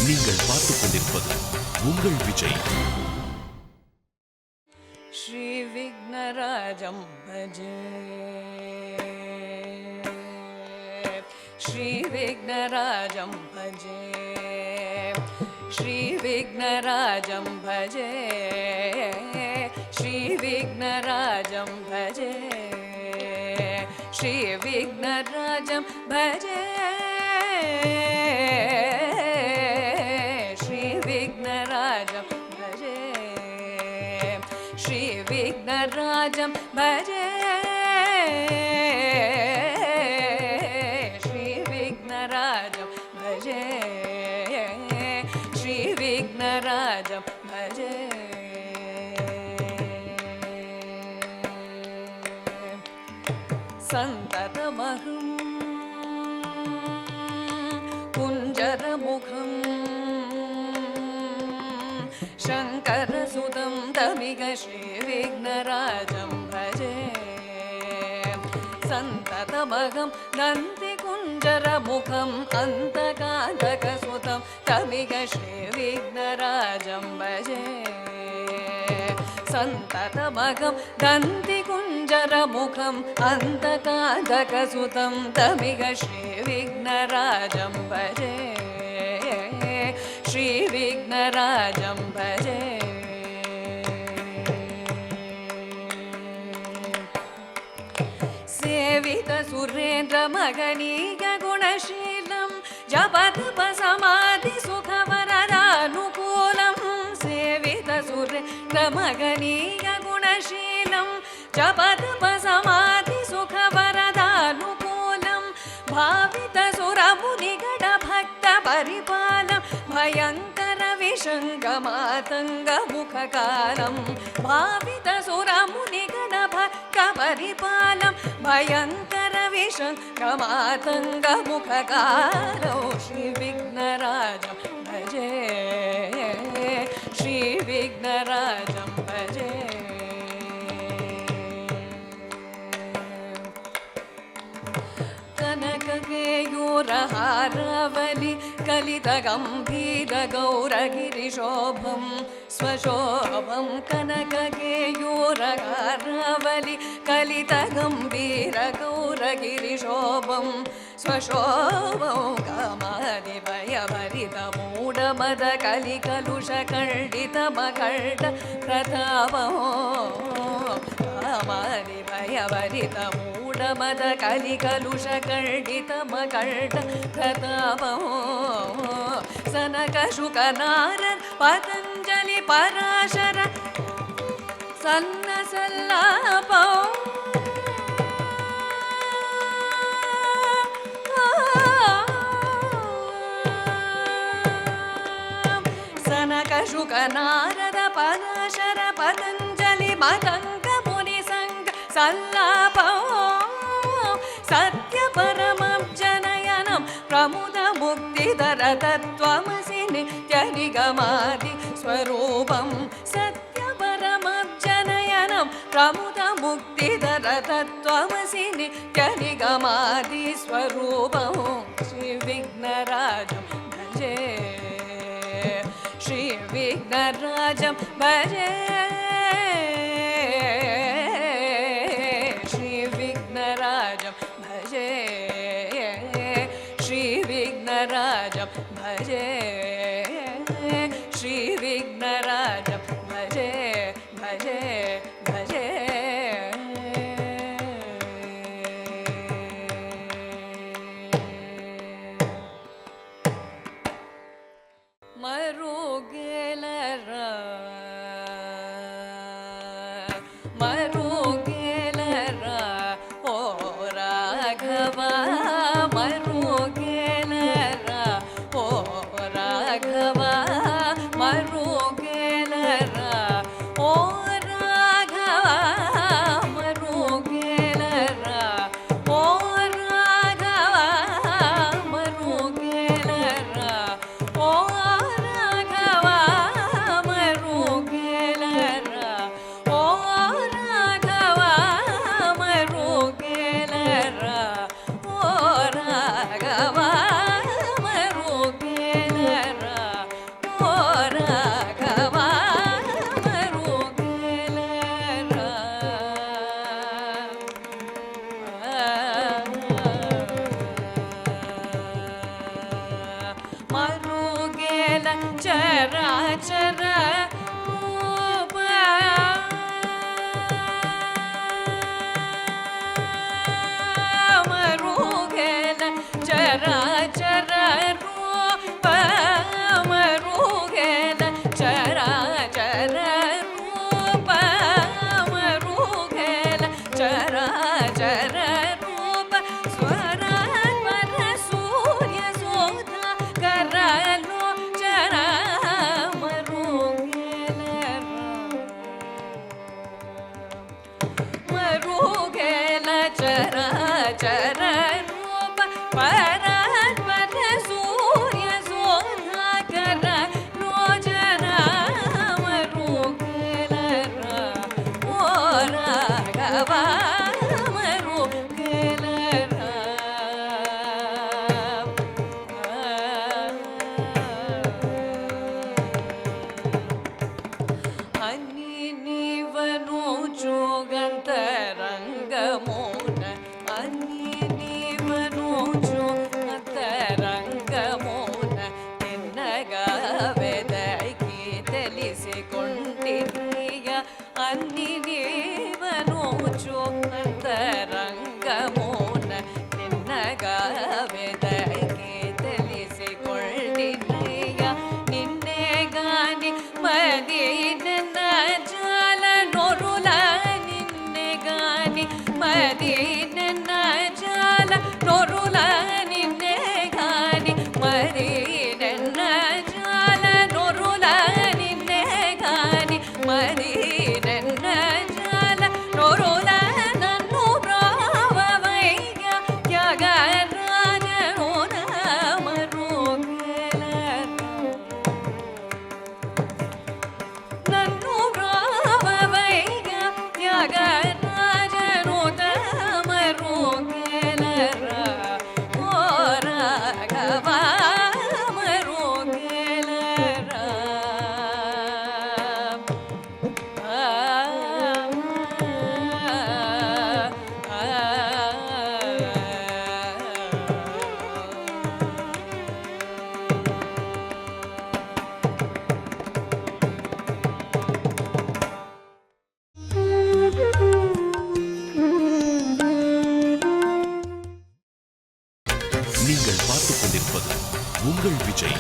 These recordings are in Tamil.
நீங்கள் பார்த்துக் கொண்டிருப்பது உங்கள் விஜய். ஸ்ரீ விக்னராஜம் பஜே, ஸ்ரீ விக்னராஜம் பஜே, ஸ்ரீ விக்னராஜம் பஜே, ஸ்ரீ விக்னராஜம் பஜே, ஸ்ரீ விக்னராஜம் பஜே, ஸ்ரீ விக்னராஜம் பஜே, ஸ்ரீ விக்னராஜம் பஜே, ஸ்ரீ விக்னராஜம் பஜே, ஸ்ரீ விக்னராஜம் பஜே. சந்ததமகம் குஞ்சரமுகம் शङ्करसुतं तमिग श्रीविघ्नराजं भजे. सन्ततमगं नन्दिकुञ्जरमुखम् अन्तकान्तकसुतं तमिग श्रीविघ्नराजं भजे. सन्ततमगं नन्दिकुञ्जरमुखम् अन्तकान्तकसुतं तमिग श्रीविघ्नराजं भजे. श्री विघ्नराजं भजे. सेवित सुरेन्द्र मगनीय गुणशीलं जपतप समाधि सुखवरदानुकूलं. सेवित सुरेन्द्र मगनीय गुणशीलं जपतप समाधि सुखवरदानुकूलं. भावित सुरमुनिगण भक्त परिपालं भयङ्कर विशङ्गमातङ्ग मुखकालं. भावित सुरमुनिगण भक्त परिपालं भयङ्कर विशङ्गमातङ्ग मुखकालं. श्री विघ्नराजं भजे, श्री विघ्नराजं भजे. कनककेयूरहारवलि कलितगम्भीरगौरगिरिशोभं स्वशोभं. कनककेयूरहारवलि कलितगम्भीरगौरगिरिशोभं स्वशोभं. कामादिभयभरितमूढमदकलिकलुषकण्डितमकण्ड प्रतापं. कामादिभयभरितमूढमदकलिकलुषकण्डितमकण्ड प्रतापं. सनकशुकनारद पतञ्जलि पराशर सन्नसल्लापौ. सनकशुकनारद पराशर पतञ्जलि मतङ्ग मुनिसङ्ग सल्लापौ. सत्यपरमब्जनयनं प्रमुदमुक्तिधर तत्त्वमसि नित्यनिगमादि स्वरूपं. सत्यपरमब्जनयनं प्रमुदमुक्तिधर तत्त्वमसि नित्यनिगमादि स्वरूपं. श्री विघ्नराजं भजे, श्री विघ्नराजं भजे, श्री विघ्नराजं भजे, श्री विघ्नराजं भजे, श्री विघ्नराजं भजे भजे भजे. मरुगेलरा मरुगेलरा ओ राघव. मरुगेलरा ओ राघव. मरुगेलरा ओ राघव. मरुगेलरा ओ राघव. मरुगेलरा ओ राघव. मरुगेलरा ओ राघव. मरुगेलरा ओ राघव. मरुगेलरा மருகேல சராச்சர ரூப மருகேல சராச்சர ரூப மருகேல சராச்சர ரூப மருகேல சராச்சர ரூப ஸ்வரஸ்வர சூர்ய சோதா கரலோ ಚರ ಮರುಗೆಲ ಚರ ಚರ ರೂಪ ಪರಸ್ಪರ ಸೂರ್ಯ ಸೋಧಾಕರ ರೋಜರ ಮರುಗೆಲ ಓ ರಾಘವ ಮರುಗೆಲ நீங்கள் பார்த்துக் கொண்டிருப்பது உங்கள் விஜய்.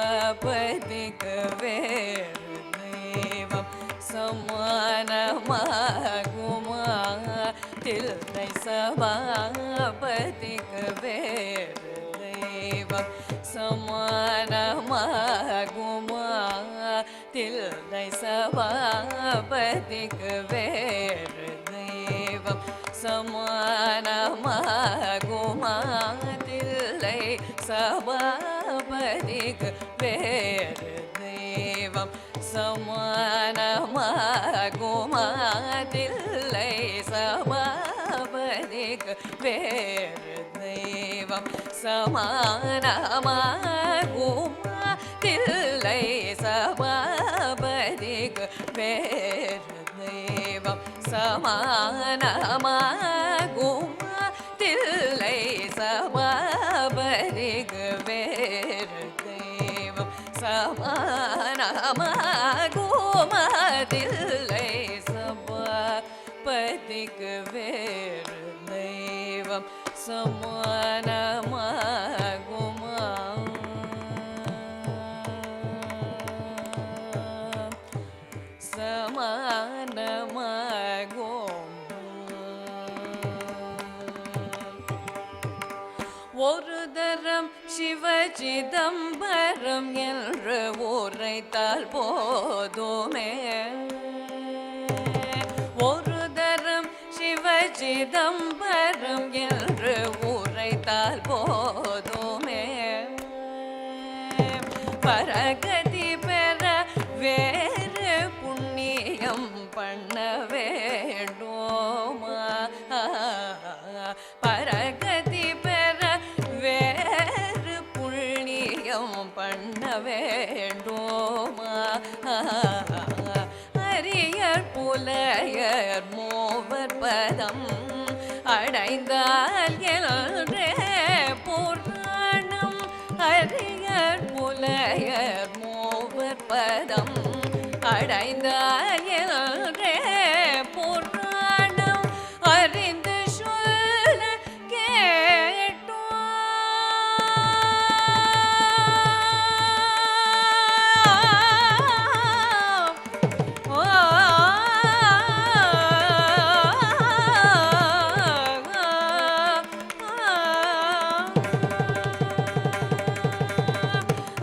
சபாபதிக்கு வேறு தெய்வம் சமானமாகுமா? தில்லை சபாபதிக்கு வேறு தெய்வம் சமானமாகுமா? தில்லை சபாபதிக்கு வேறு தெய்வம் சமானமாகுமா? தில்லை சபாபதிக்கு வேறு தெய்வம் சமானமாகுமா? தில்லை சபாபதிக்கு வேறு தெய்வம் சமானமாகுமா? தில்லை சபாபதிக்கு வேறு தெய்வம் சமானமாகுமா? தில்லை சபாபதிக்கு வேறு தெய்வம் சமானமாகுமா? தில்லை சபாபதிக்கு வேறு தெய்வம் சமானமாகுமா? ஒரு தரம் சிவசிதம்பரம் என்று உரைத்தால் போதுமே. ஒரு தரம் சிதம்பரம் என்று உரைத்தால் போதுமே பரகதி பெற வேறு புண்ணியம் பண்ண வேண்டுமா பரகதி பெற வேறு புண்ணியம் பண்ண வேண்டுமா அரியர் புலையர் மூவர் பதம் அடைந்தால் என்றே புராணம் அரியர் புலையர் மூவர் பதம் அடைந்தால் என்றே புராணம் அறிந்து சொல்ல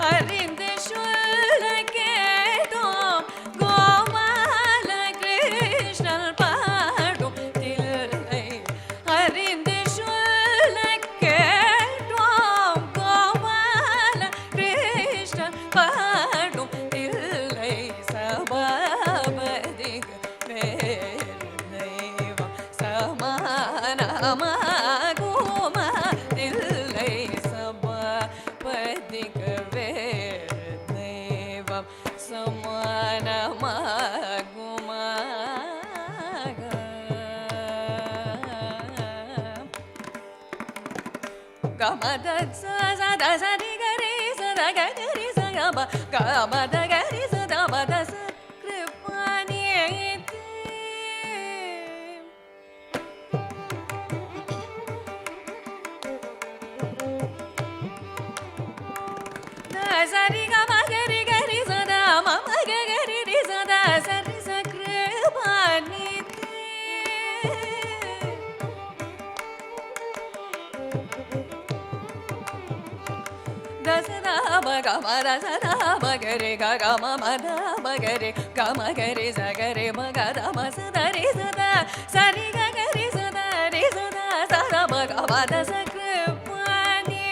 அறிந்து சொல்ல கேட்டோம் கோபால கிருஷ்ணன் பாடும் தில்லை அறிந்து சொல்ல கேட்டோம் கோபால கிருஷ்ணன் பாடும் தில்லை சபாபதிக வேறு தெய்வம் சமானமாகுமா தில்லை சபாபதிக வேறு தெய்வம் சமானமாகுமா கமத சத சரி கரி சத கரி சகம கமத கரி சத மத சக்ருபானி சரி கம கரி கரி சத மம கரி ரி சத சரி சக்ருபானி தசதா பகம தசதா பகரி கம மத பகரி கம கரி சகரி மகத மசதரி சதா சரி கரி சதரி சதா சத பகம தசக்ருபானி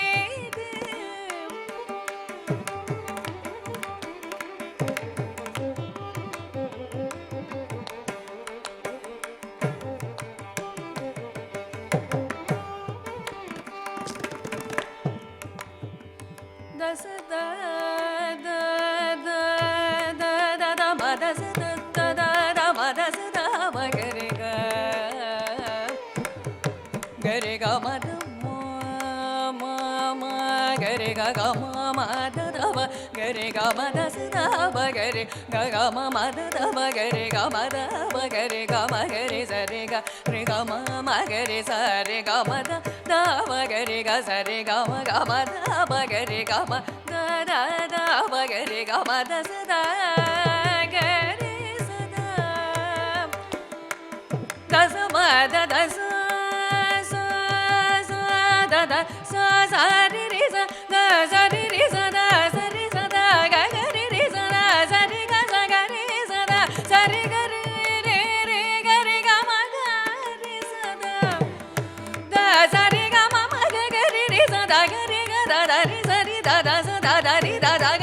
தசதா த த த த த மத சத த த த மத சத மகரி கரி க மத ம ம கரி க க ம மத தவ கரி க மத சத மகரி க க ம மத தவ கரி க மத மகரி க மகரி சரி க ரி க ம மகரி சரி க மத தவ கரி க சரி க ம க மத மகரி க ம த த த மகரி க மத சத கரி சத தச மத தச ச ச த த ச சரி ரி ச த சரி ரி ச த சரி ச த க கரி ரி ச த சரி க ச கரி ச த சரி கரி ரி ரி கரி க ம கரி ச த த சரி க ம ம க கரி ரி ச த கரி க த த ரி சரி த த ச த த ரி த த க